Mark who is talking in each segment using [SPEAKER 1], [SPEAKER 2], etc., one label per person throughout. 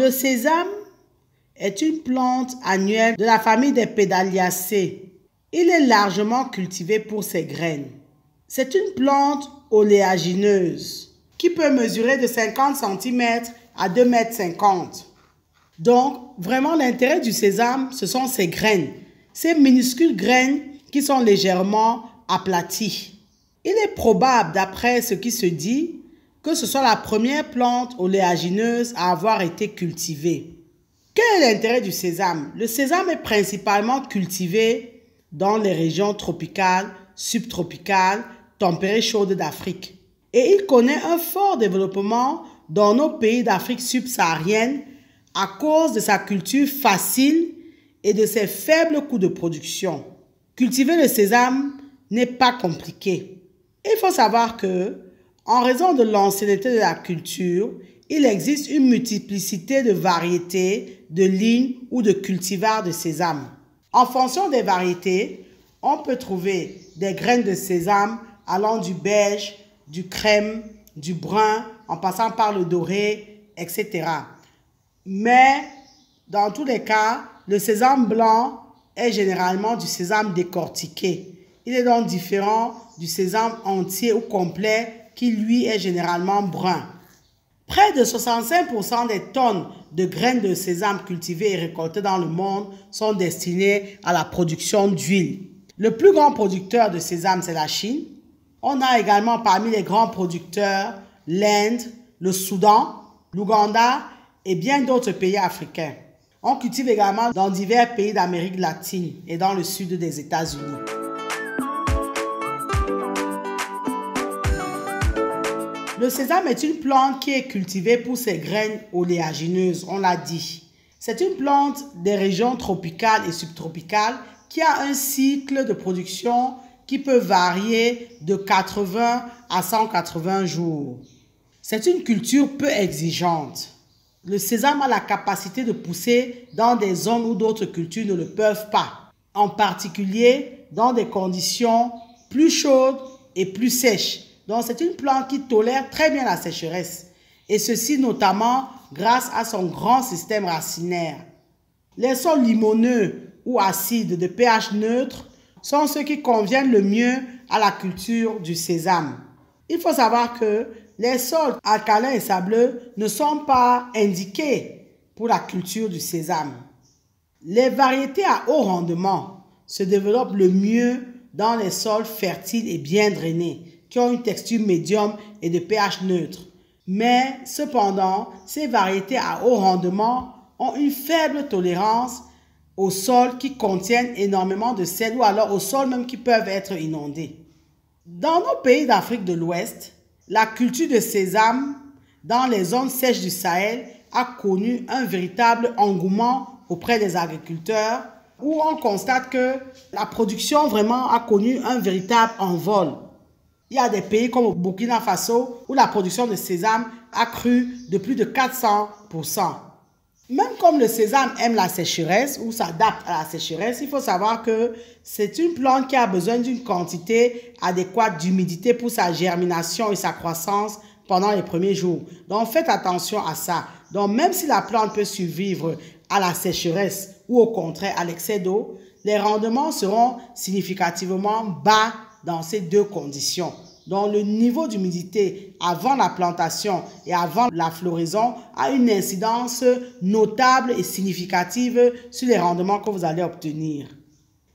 [SPEAKER 1] Le sésame est une plante annuelle de la famille des Pédaliacées. Il est largement cultivé pour ses graines. C'est une plante oléagineuse qui peut mesurer de 50 cm à 2,50 m. Donc, vraiment, l'intérêt du sésame, ce sont ses graines. Ces minuscules graines qui sont légèrement aplaties. Il est probable, d'après ce qui se dit, que ce soit la première plante oléagineuse à avoir été cultivée. Quel est l'intérêt du sésame? Le sésame est principalement cultivé dans les régions tropicales, subtropicales, tempérées chaudes d'Afrique. Et il connaît un fort développement dans nos pays d'Afrique subsaharienne à cause de sa culture facile et de ses faibles coûts de production. Cultiver le sésame n'est pas compliqué. Il faut savoir que, en raison de l'ancienneté de la culture, il existe une multiplicité de variétés, de lignes ou de cultivars de sésame. En fonction des variétés, on peut trouver des graines de sésame allant du beige, du crème, du brun, en passant par le doré, etc. Mais, dans tous les cas, le sésame blanc est généralement du sésame décortiqué. Il est donc différent du sésame entier ou complet qui, lui, est généralement brun. Près de 65% des tonnes de graines de sésame cultivées et récoltées dans le monde sont destinées à la production d'huile. Le plus grand producteur de sésame, c'est la Chine. On a également parmi les grands producteurs l'Inde, le Soudan, l'Ouganda et bien d'autres pays africains. On cultive également dans divers pays d'Amérique latine et dans le sud des États-Unis. Le sésame est une plante qui est cultivée pour ses graines oléagineuses, on l'a dit. C'est une plante des régions tropicales et subtropicales qui a un cycle de production qui peut varier de 80 à 180 jours. C'est une culture peu exigeante. Le sésame a la capacité de pousser dans des zones où d'autres cultures ne le peuvent pas, en particulier dans des conditions plus chaudes et plus sèches. Donc, c'est une plante qui tolère très bien la sécheresse, et ceci notamment grâce à son grand système racinaire. Les sols limoneux ou acides de pH neutre sont ceux qui conviennent le mieux à la culture du sésame. Il faut savoir que les sols alcalins et sableux ne sont pas indiqués pour la culture du sésame. Les variétés à haut rendement se développent le mieux dans les sols fertiles et bien drainés, qui ont une texture médium et de pH neutre. Mais cependant, ces variétés à haut rendement ont une faible tolérance aux sols qui contiennent énormément de sel ou alors aux sols même qui peuvent être inondés. Dans nos pays d'Afrique de l'Ouest, la culture de sésame dans les zones sèches du Sahel a connu un véritable engouement auprès des agriculteurs où on constate que la production vraiment a connu un véritable envol. Il y a des pays comme au Burkina Faso où la production de sésame a cru de plus de 400%. Même comme le sésame aime la sécheresse ou s'adapte à la sécheresse, il faut savoir que c'est une plante qui a besoin d'une quantité adéquate d'humidité pour sa germination et sa croissance pendant les premiers jours. Donc faites attention à ça. Donc même si la plante peut survivre à la sécheresse ou au contraire à l'excès d'eau, les rendements seront significativement bas dans ces deux conditions. Donc le niveau d'humidité avant la plantation et avant la floraison a une incidence notable et significative sur les rendements que vous allez obtenir.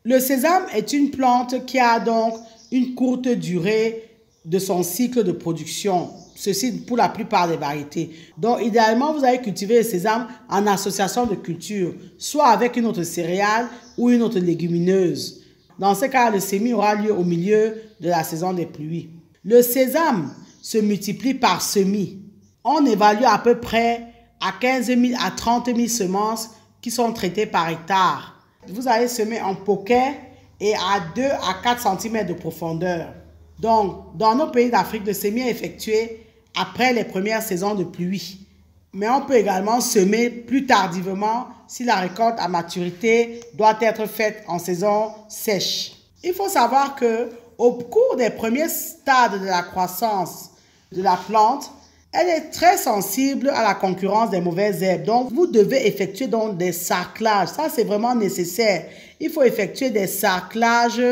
[SPEAKER 1] Le sésame est une plante qui a donc une courte durée de son cycle de production. Ceci pour la plupart des variétés. Donc idéalement, vous allez cultiver le sésame en association de culture, soit avec une autre céréale ou une autre légumineuse. Dans ce cas, le semis aura lieu au milieu de la saison des pluies. Le sésame se multiplie par semis. On évalue à peu près à 15 000 à 30 000 semences qui sont traitées par hectare. Vous allez semer en poquet et à 2 à 4 cm de profondeur. Donc, dans nos pays d'Afrique, le semis est effectué après les premières saisons de pluie. Mais on peut également semer plus tardivement si la récolte à maturité doit être faite en saison sèche. Il faut savoir que au cours des premiers stades de la croissance de la plante, Elle est très sensible à la concurrence des mauvaises herbes. Donc, vous devez effectuer donc des sarclages. Ça, c'est vraiment nécessaire. Il faut effectuer des sarclages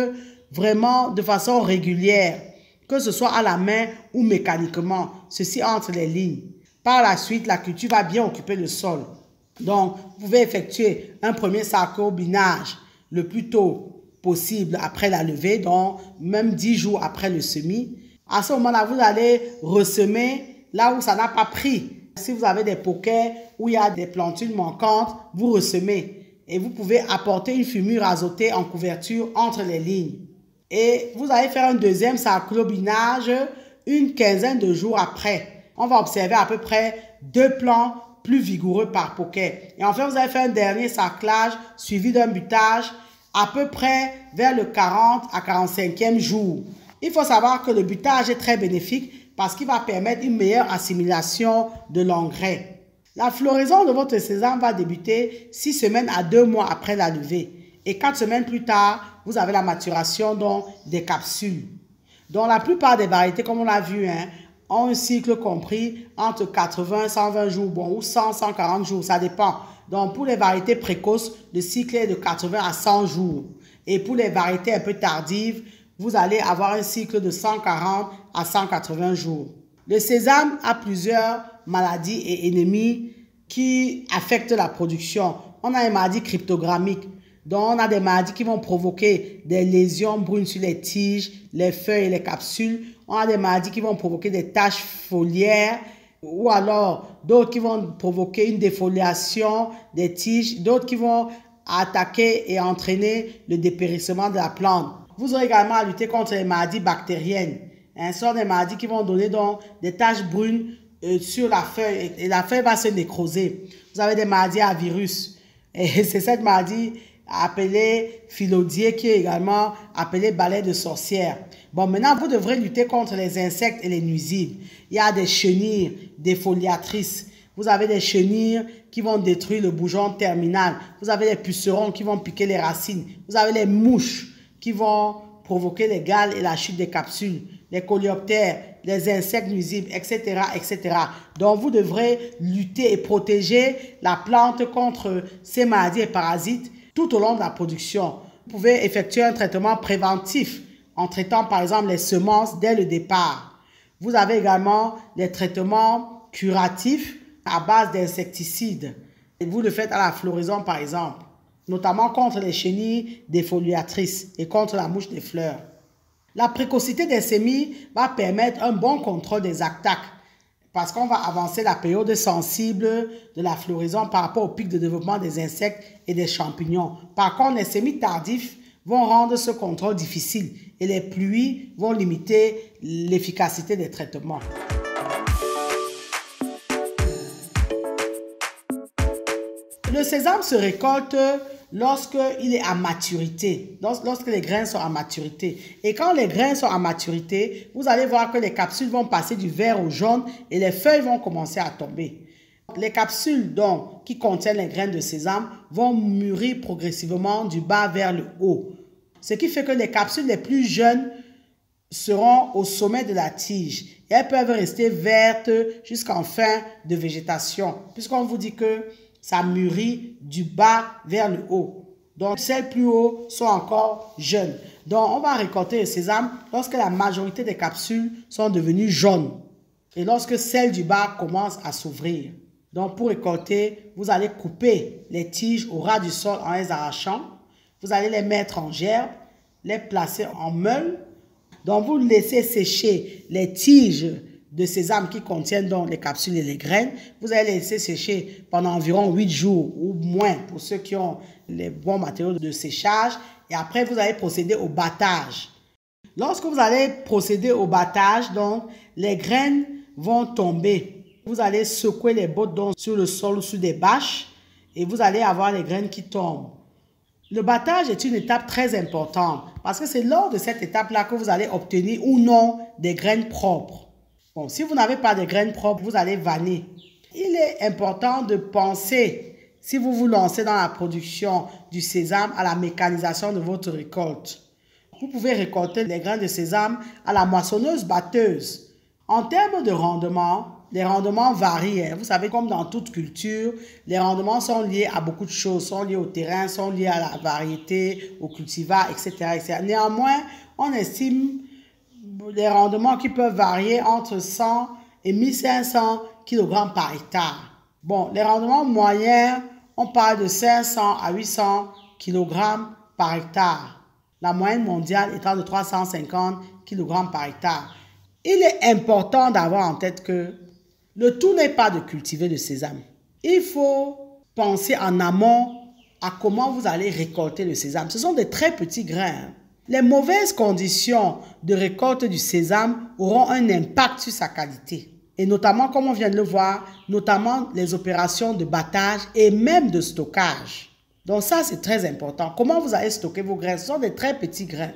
[SPEAKER 1] vraiment de façon régulière, que ce soit à la main ou mécaniquement. Ceci entre les lignes. Par la suite, la culture va bien occuper le sol. Donc, vous pouvez effectuer un premier sarclobinage le plus tôt possible après la levée, donc même 10 jours après le semis. À ce moment-là, vous allez ressemer là où ça n'a pas pris. Si vous avez des poquets où il y a des plantules manquantes, vous ressemez. Et vous pouvez apporter une fumure azotée en couverture entre les lignes. Et vous allez faire un deuxième sarclobinage une quinzaine de jours après. On va observer à peu près 2 plants plus vigoureux par poquet. Et enfin, vous allez faire un dernier sarclage suivi d'un butage à peu près vers le 40 à 45e jour. Il faut savoir que le butage est très bénéfique parce qu'il va permettre une meilleure assimilation de l'engrais. La floraison de votre sésame va débuter 6 semaines à 2 mois après la levée. Et 4 semaines plus tard, vous avez la maturation donc, des capsules. Donc la plupart des variétés, comme on l'a vu, ont un cycle compris entre 80 et 120 jours, bon, ou 100, 140 jours, ça dépend. Donc pour les variétés précoces, le cycle est de 80 à 100 jours. Et pour les variétés un peu tardives, vous allez avoir un cycle de 140 à 180 jours. Le sésame a plusieurs maladies et ennemis qui affectent la production. On a une maladie cryptogamique. Donc, on a des maladies qui vont provoquer des lésions brunes sur les tiges, les feuilles et les capsules. On a des maladies qui vont provoquer des taches foliaires ou alors d'autres qui vont provoquer une défoliation des tiges, d'autres qui vont attaquer et entraîner le dépérissement de la plante. Vous aurez également à lutter contre les maladies bactériennes. Ce sont des maladies qui vont donner donc des taches brunes sur la feuille et la feuille va se nécroser. Vous avez des maladies à virus. Et c'est cette maladie appelée phylodier qui est également appelée balai de sorcière. Bon, maintenant, vous devrez lutter contre les insectes et les nuisibles. Il y a des chenilles défoliatrices. Vous avez des chenilles qui vont détruire le bourgeon terminal. Vous avez les pucerons qui vont piquer les racines. Vous avez les mouches qui vont provoquer les gales et la chute des capsules, les coléoptères, les insectes nuisibles, etc., etc. Donc, vous devrez lutter et protéger la plante contre ces maladies et parasites tout au long de la production. Vous pouvez effectuer un traitement préventif en traitant, par exemple, les semences dès le départ. Vous avez également des traitements curatifs à base d'insecticides. Et vous le faites à la floraison, par exemple, notamment contre les chenilles défoliatrices et contre la mouche des fleurs. La précocité des semis va permettre un bon contrôle des attaques parce qu'on va avancer la période sensible de la floraison par rapport au pic de développement des insectes et des champignons. Par contre, les semis tardifs vont rendre ce contrôle difficile et les pluies vont limiter l'efficacité des traitements. Le sésame se récolte lorsqu'il est à maturité, lorsque les grains sont à maturité. Et quand les grains sont à maturité, vous allez voir que les capsules vont passer du vert au jaune et les feuilles vont commencer à tomber. Les capsules donc, qui contiennent les graines de sésame vont mûrir progressivement du bas vers le haut. Ce qui fait que les capsules les plus jeunes seront au sommet de la tige. Et elles peuvent rester vertes jusqu'en fin de végétation, puisqu'on vous dit que ça mûrit du bas vers le haut. Donc, celles plus haut sont encore jeunes. Donc, on va récolter le sésame lorsque la majorité des capsules sont devenues jaunes et lorsque celles du bas commencent à s'ouvrir. Donc, pour récolter, vous allez couper les tiges au ras du sol en les arrachant. Vous allez les mettre en gerbe, les placer en meule. Donc, vous laissez sécher les tiges de sésame qui contiennent donc les capsules et les graines. Vous allez les laisser sécher pendant environ 8 jours ou moins pour ceux qui ont les bons matériaux de séchage. Et après, vous allez procéder au battage. Lorsque vous allez procéder au battage, donc, les graines vont tomber. Vous allez secouer les bottes donc, sur le sol ou sur des bâches et vous allez avoir les graines qui tombent. Le battage est une étape très importante parce que c'est lors de cette étape-là que vous allez obtenir ou non des graines propres. Bon, si vous n'avez pas de graines propres, vous allez vanner. Il est important de penser, si vous vous lancez dans la production du sésame, à la mécanisation de votre récolte. Vous pouvez récolter les grains de sésame à la moissonneuse-batteuse. En termes de rendement, les rendements varient. Vous savez, comme dans toute culture, les rendements sont liés à beaucoup de choses, sont liés au terrain, sont liés à la variété, au cultivar, etc., etc. Néanmoins, on estime les rendements qui peuvent varier entre 100 et 1500 kg par hectare. Bon, les rendements moyens, on parle de 500 à 800 kg par hectare. La moyenne mondiale étant de 350 kg par hectare. Il est important d'avoir en tête que le tout n'est pas de cultiver le sésame. Il faut penser en amont à comment vous allez récolter le sésame. Ce sont des très petits grains. Les mauvaises conditions de récolte du sésame auront un impact sur sa qualité. Et notamment, comme on vient de le voir, notamment les opérations de battage et même de stockage. Donc ça, c'est très important. Comment vous allez stocker vos grains? Ce sont des très petits grains.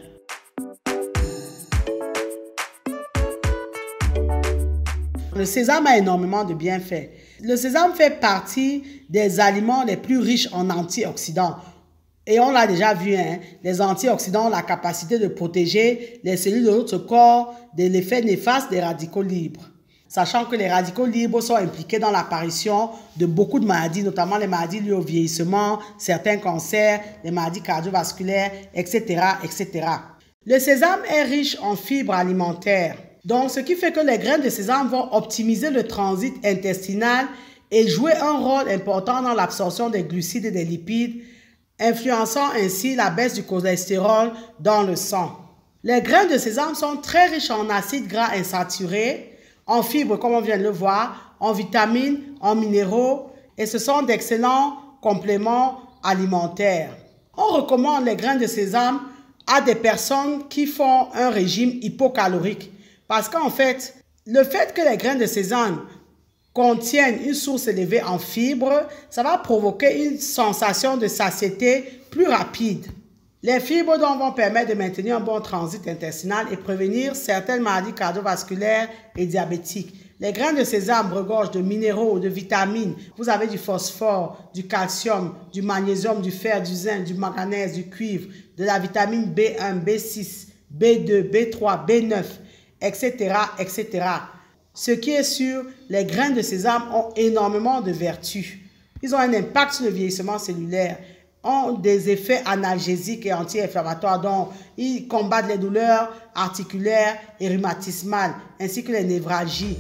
[SPEAKER 1] Le sésame a énormément de bienfaits. Le sésame fait partie des aliments les plus riches en antioxydants. Et on l'a déjà vu, hein, les antioxydants ont la capacité de protéger les cellules de notre corps de l'effet néfaste des radicaux libres. Sachant que les radicaux libres sont impliqués dans l'apparition de beaucoup de maladies, notamment les maladies liées au vieillissement, certains cancers, les maladies cardiovasculaires, etc., etc. Le sésame est riche en fibres alimentaires. Donc, ce qui fait que les graines de sésame vont optimiser le transit intestinal et jouer un rôle important dans l'absorption des glucides et des lipides, influençant ainsi la baisse du cholestérol dans le sang. Les graines de sésame sont très riches en acides gras insaturés, en fibres comme on vient de le voir, en vitamines, en minéraux, et ce sont d'excellents compléments alimentaires. On recommande les graines de sésame à des personnes qui font un régime hypocalorique. Parce qu'en fait, le fait que les graines de sésame contiennent une source élevée en fibres, ça va provoquer une sensation de satiété plus rapide. Les fibres donc vont permettre de maintenir un bon transit intestinal et prévenir certaines maladies cardiovasculaires et diabétiques. Les graines de sésame regorgent de minéraux, de vitamines. Vous avez du phosphore, du calcium, du magnésium, du fer, du zinc, du manganèse, du cuivre, de la vitamine B1, B6, B2, B3, B9, etc., etc. Ce qui est sûr, les graines de sésame ont énormément de vertus. Ils ont un impact sur le vieillissement cellulaire, ont des effets analgésiques et anti-inflammatoires, donc ils combattent les douleurs articulaires et rhumatismales, ainsi que les névralgies.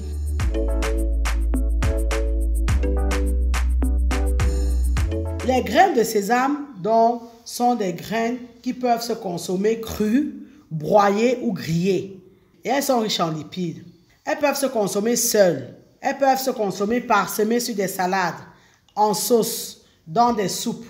[SPEAKER 1] Les graines de sésame donc, sont des graines qui peuvent se consommer crues, broyées ou grillées. Et elles sont riches en lipides. Elles peuvent se consommer seules. Elles peuvent se consommer parsemées sur des salades, en sauce, dans des soupes.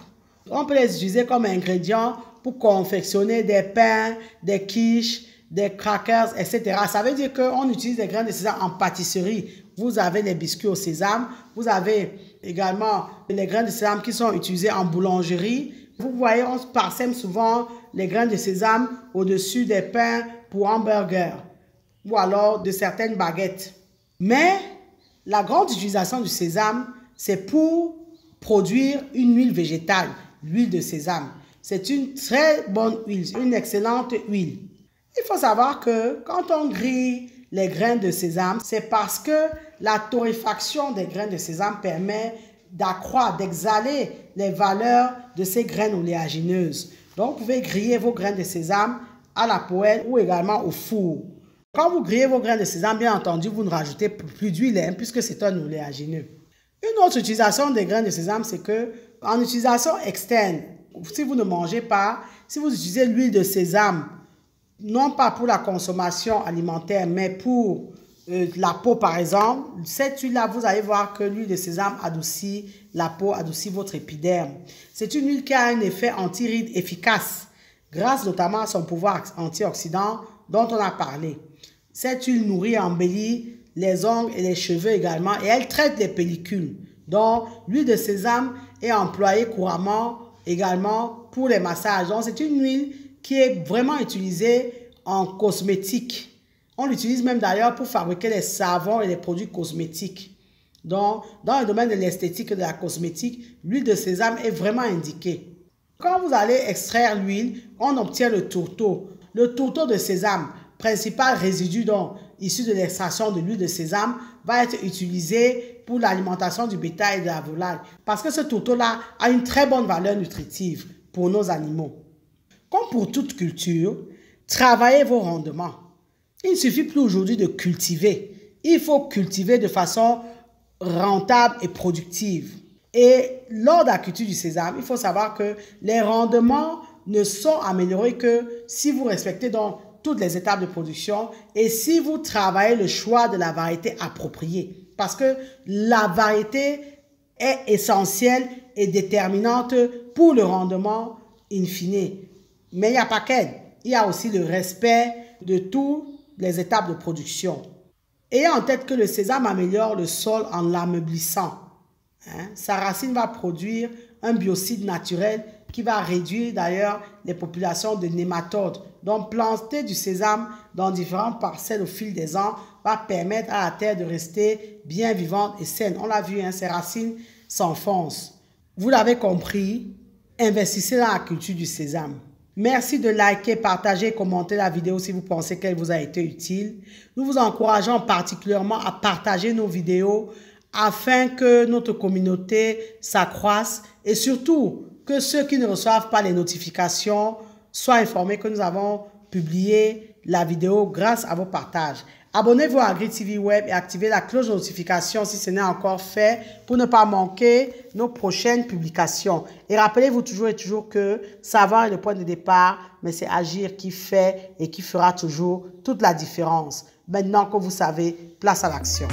[SPEAKER 1] On peut les utiliser comme ingrédients pour confectionner des pains, des quiches, des crackers, etc. Ça veut dire qu'on utilise les graines de sésame en pâtisserie. Vous avez les biscuits au sésame. Vous avez également les graines de sésame qui sont utilisées en boulangerie. Vous voyez, on parsème souvent les graines de sésame au-dessus des pains pour hamburgers ou alors de certaines baguettes. Mais la grande utilisation du sésame, c'est pour produire une huile végétale, l'huile de sésame. C'est une très bonne huile, une excellente huile. Il faut savoir que quand on grille les graines de sésame, c'est parce que la torréfaction des graines de sésame permet d'accroître, d'exhaler les valeurs de ces graines oléagineuses. Donc, vous pouvez griller vos graines de sésame à la poêle ou également au four. Quand vous grillez vos graines de sésame, bien entendu, vous ne rajoutez plus d'huile puisque c'est un oléagineux. Une autre utilisation des graines de sésame, c'est que en utilisation externe, si vous ne mangez pas, si vous utilisez l'huile de sésame, non pas pour la consommation alimentaire, mais pour la peau par exemple, cette huile-là, vous allez voir que l'huile de sésame adoucit la peau, adoucit votre épiderme. C'est une huile qui a un effet anti-rides efficace, grâce notamment à son pouvoir antioxydant dont on a parlé. Cette huile nourrit et embellit les ongles et les cheveux également, et elle traite les pellicules. Donc, l'huile de sésame est employée couramment également pour les massages. Donc, c'est une huile qui est vraiment utilisée en cosmétique. On l'utilise même d'ailleurs pour fabriquer les savons et les produits cosmétiques. Donc, dans le domaine de l'esthétique et de la cosmétique, l'huile de sésame est vraiment indiquée. Quand vous allez extraire l'huile, on obtient le tourteau. Le tourteau de sésame, principal résidu donc issu de l'extraction de l'huile de sésame, va être utilisé pour l'alimentation du bétail et de la volaille. Parce que ce tourteau-là a une très bonne valeur nutritive pour nos animaux. Comme pour toute culture, travaillez vos rendements. Il ne suffit plus aujourd'hui de cultiver. Il faut cultiver de façon rentable et productive. Et lors de la culture du sésame, il faut savoir que les rendements ne sont améliorés que si vous respectez donc toutes les étapes de production et si vous travaillez le choix de la variété appropriée. Parce que la variété est essentielle et déterminante pour le rendement in fine. Mais il n'y a pas qu'elle. Il y a aussi le respect de toutes les étapes de production. Ayez en tête que le sésame améliore le sol en l'ameublissant. Sa racine va produire un biocide naturel qui va réduire d'ailleurs les populations de nématodes. Donc planter du sésame dans différentes parcelles au fil des ans va permettre à la terre de rester bien vivante et saine. On l'a vu, ses racines s'enfoncent. Vous l'avez compris, investissez dans la culture du sésame. Merci de liker, partager et commenter la vidéo si vous pensez qu'elle vous a été utile. Nous vous encourageons particulièrement à partager nos vidéos afin que notre communauté s'accroisse et surtout que ceux qui ne reçoivent pas les notifications soient informés que nous avons publié la vidéo grâce à vos partages. Abonnez-vous à AgriTV Web et activez la cloche de notification si ce n'est encore fait pour ne pas manquer nos prochaines publications. Et rappelez-vous toujours que savoir est le point de départ, mais c'est agir qui fait et qui fera toujours toute la différence. Maintenant que vous savez, place à l'action.